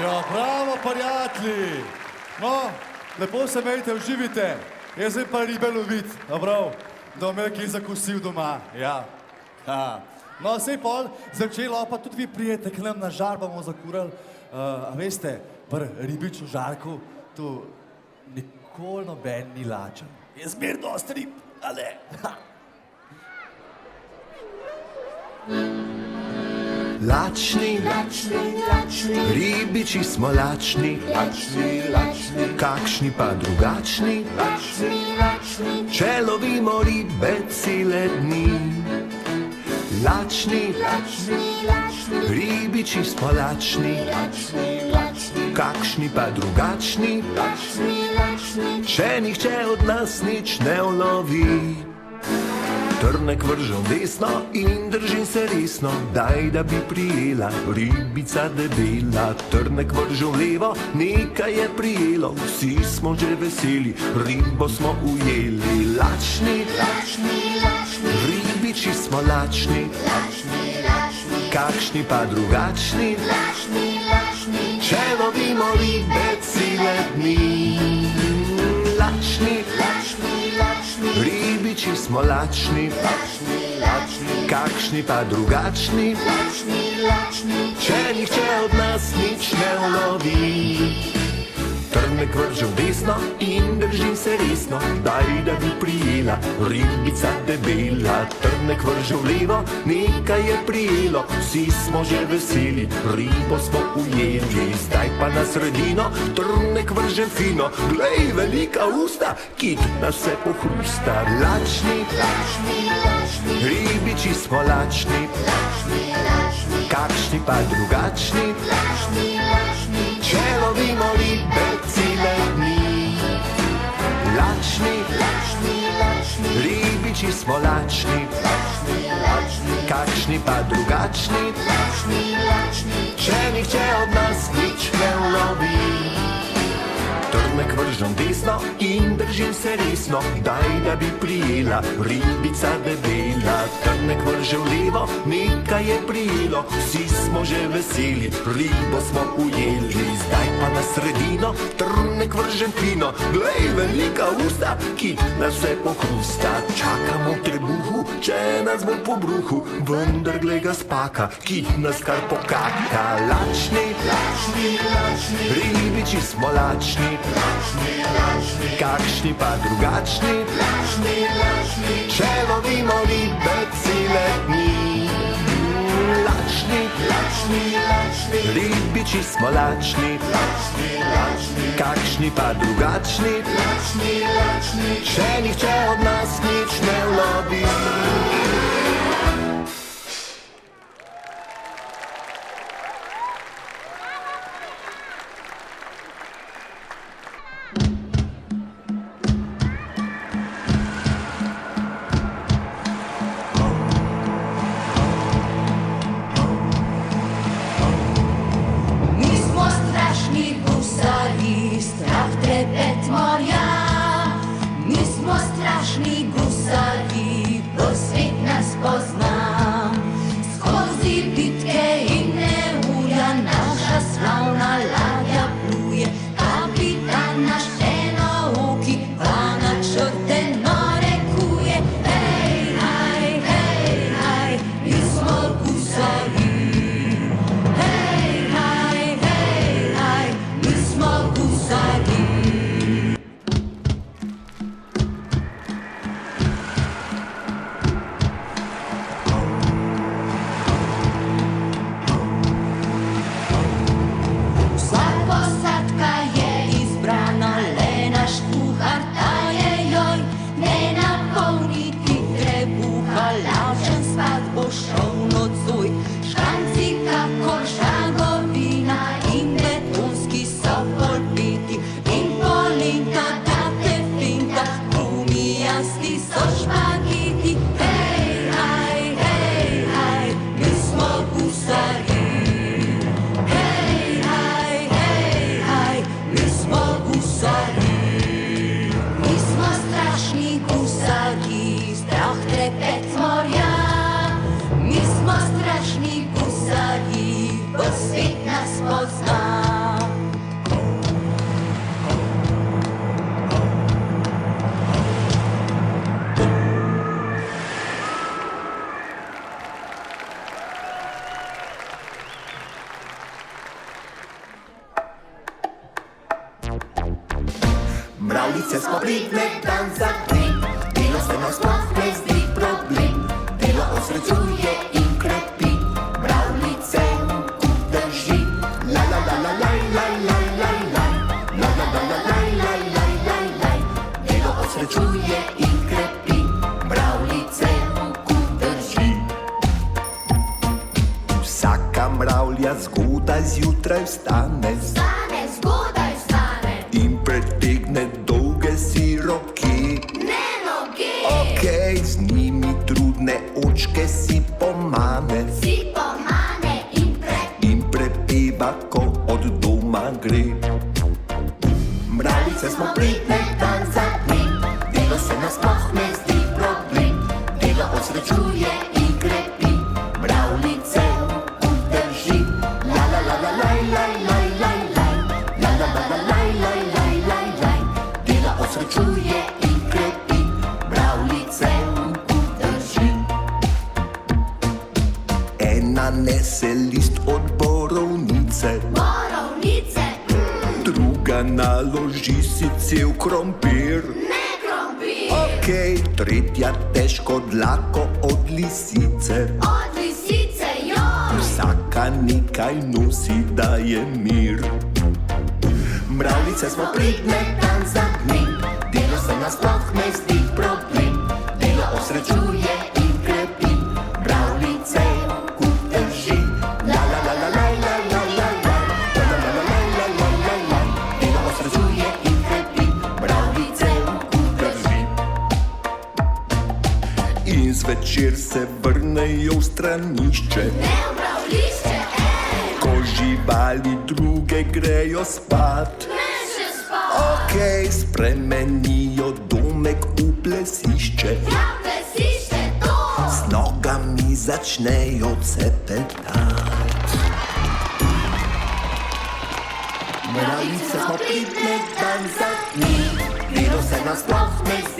Ja, bravo, prijatelji. No, lepo se imejte, uživite. Jaz sem pa ribe lovit, prav, da me kje zakosil doma, ja. No, sej pol začelo, pa tudi vi prijete k nam na žar, bomo zakurali. A veste, pri ribiču žarku, tu nikoli noben ni lačen. Je zmer dosti rib, ale? Lačni, ribiči smo lačni, kakšni pa drugačni, če lovimo ribe cele dni. Lačni, ribiči smo lačni, kakšni pa drugačni, če nihče od nas nič ne ulovi. Trnek vržem desno in držim se resno, daj da bi prijela ribica debela. Trnek vržem levo, nekaj je prijelo, vsi smo že veseli, ribo smo ujeli. Lačni, ribiči smo lačni, kakšni pa drugačni, če lovimo ribe cele dni. Lačni, ribiči smo lačni, kakšni pa drugačni, če nihče od nas nič ne ulovi. Trnek vržem desno in držim se resno, daj da bi prijela ribica debela. Trnek vržem levo, nekaj je prijelo, vsi smo že veseli, ribo smo ujeli. Zdaj pa na sredino, trnek vržem fino, glej, velika usta, kit nas se pohrusta. Lačni, ribiči smo lačni, kakšni pa drugačni, če lovimo ribe cele dni. Lačni, ribiči smo lačni, kakšni pa drugačni, če nihče od nas nič ne ulovi. Trnek vržem desno in držim se resno, daj da bi prijela ribica debela. Trnek vržem levo, nekaj je prijelo, vsi smo že veseli, ribo smo ujeli. Zdaj pa na sredino, trnek vržem fino, glej, velika usta, kit nas vse pohrusta. Čakamo trebuhu, če nas bo po bruhu, vendar glej ga spaka, kit nas kar pokaka. Lačni, ribiči smo lačni, kakšni pa drugačni, če lovimo ribe cele dni. Lačni, ribiči smo lačni, kakšni pa drugačni, če nihče od nas nič ne ulovi. Svet Mravljice smo pridne dan za dnem, delo se nam sploh ne zdi problem, delo osrečuje in krepi, mravljice drži. La la la la la la la la la, la la la la la la la la la, delo osrečuje in krepi, mravljice drži. Vsaka mravlja zgodaj zjutraj vstane, Vstane, zgodaj vstane, in pretegne dolge si roke. ne noge. Okej, z njimi trudne očke si pomane Si pomane in prepeva, ko od doma gre. Mravljice smo pridne dan za dnem, delo se nam sploh ne zdi problem, delo osrečuje in krepi, mravljice drži. La la la la la la la la la, la la la la la la la la la, delo osrečuje in krepi, mravljice drži. Ena nese list od borovnice, borovnice, druga naloži si cel krompir. ne krompir. Okej, tretja težko dlako od lisice, Od lisice, joj. vsaka nekaj nosi, da je mir. Mravljice smo pridne dan za dnem, delo se nam sploh ne zdi problem, delo osrečuje in krepi, mravljice drži. La la la la la la la la la, la la la la la la la la, delo osrečuje in krepi, mravljice drži. In zvečer se vrnejo v stranišče, Ne v mravljišče, ko živali druge grejo spat. ne še spat. Okej, spremenijo domek v plesišče, Ja, plesišče to. z nogami začnejo cepetat. Mravljice smo pridne dan za dnem, delo se nam sploh ne zdi